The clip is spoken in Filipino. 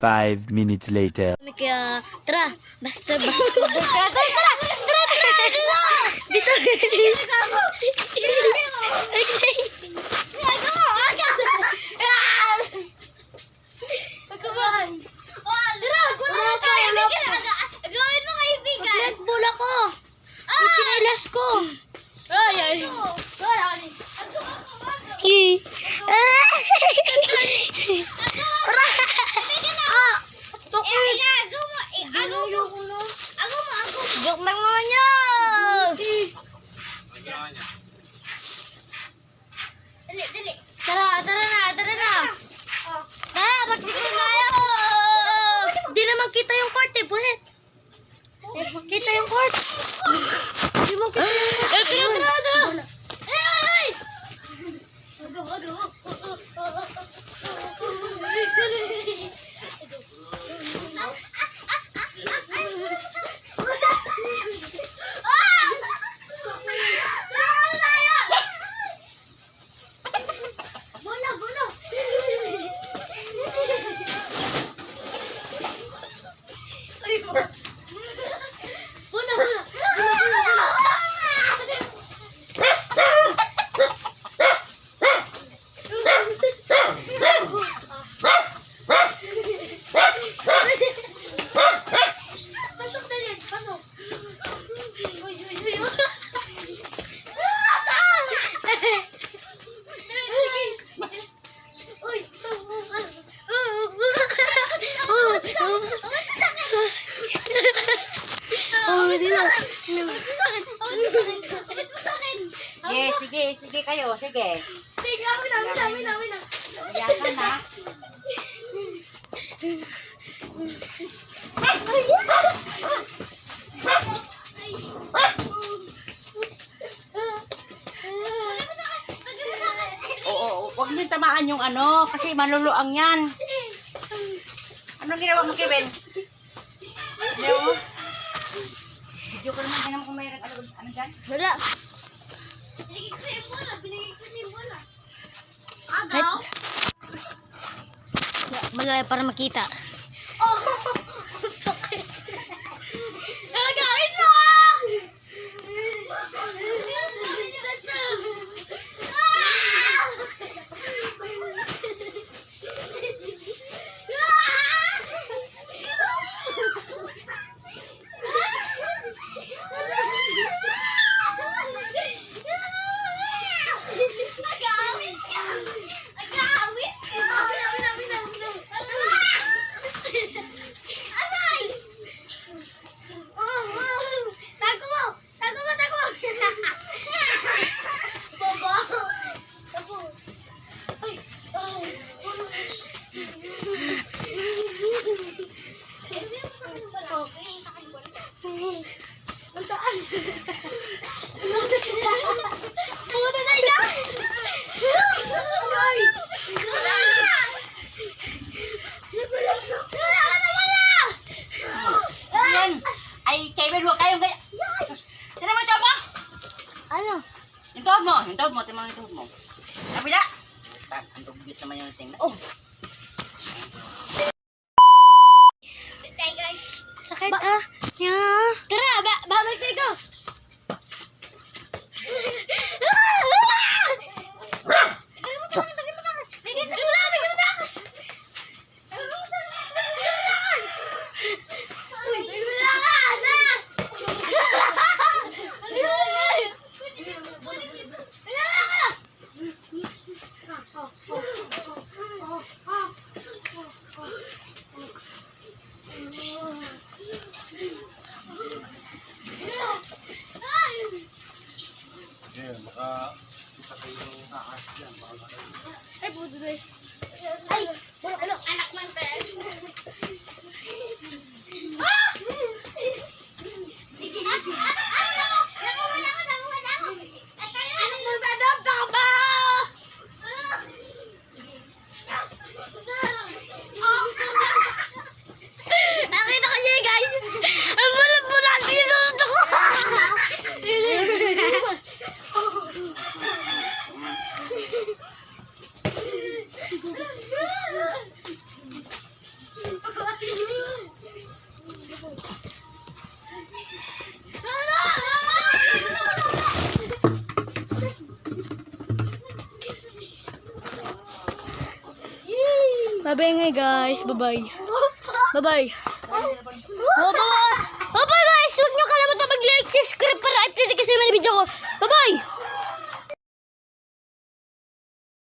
5 minutes later. Kaya, tara, basta. Tara, dito. Bola ko. Chinelas ko. Ay. Joke lang mo niyo. Dali. Tara na. Tara, magsikil tayo. Di naman kita yung court eh, Bulit. Kita yung court. Di mo kita yung court. Tara. Ay! Bola. Pasok na din, pasok. Uy. Sige kayo, sige. Sige, amin na. Iyakan na. Oo, huwag niyo tamaan yung ano, kasi maluluang yan. Anong ginawa mo, Kevin? Video mo? Video ko naman, ganun kung mayroon ano dyan? Wala. Binigay ko yung bola. Agaw? Malaya para makita. Oh! Sakit. Nagawin mo! Ay, Kevin, huwag kayong gaya. Sino mo ito mo? Ano? Yung tuhod mo. Timang yung tuhod mo. Kabila. Ang dugyot naman yung tingnan. Oh. Sakit ah. Tara, babalik tayo. Oh. Nabengay guys. Bye-bye. Bye-bye. Bye-bye guys. Huwag niyo kalimutan mag-like, subscribe para update kasi may video ko. Bye-bye.